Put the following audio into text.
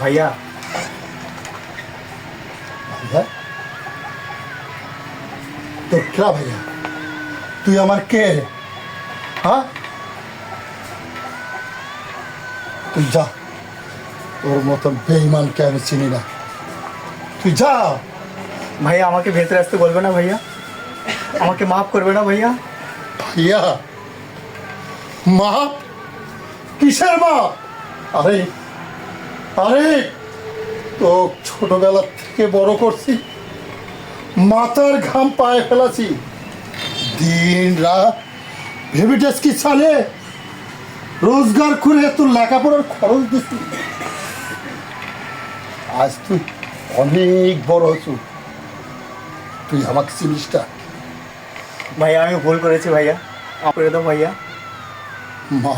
ভাইয়া ভাইয়া তোর কে ভাইয়া? তুই আমার কে? হ্যাঁ, তুই যা, তোর মতন বেঈমানকে আমি চিনি না, তুই যা। ভাইয়া আমাকে ভেতরে আসতে বলবে না ভাইয়া? আমাকে মাফ করবে না ভাইয়া? ভাইয়া মা? কিসের মা? আরে আরে, তো ছোটবেলা থেকে বড় করছি, মাথার ঘাম পায়ে ফেলাছি, দিন রাত ভেবেটেস কি চালে রোজগার করে তোর লেখাপড়ার খরচ দিচ্ছি। আজ তুই অনেক বড় হচ্ছ, তুই আমাকে চিনিস না। ভাইয়া আমি ভুল করেছি ভাইয়া, মাফ করে দাও ভাইয়া। মা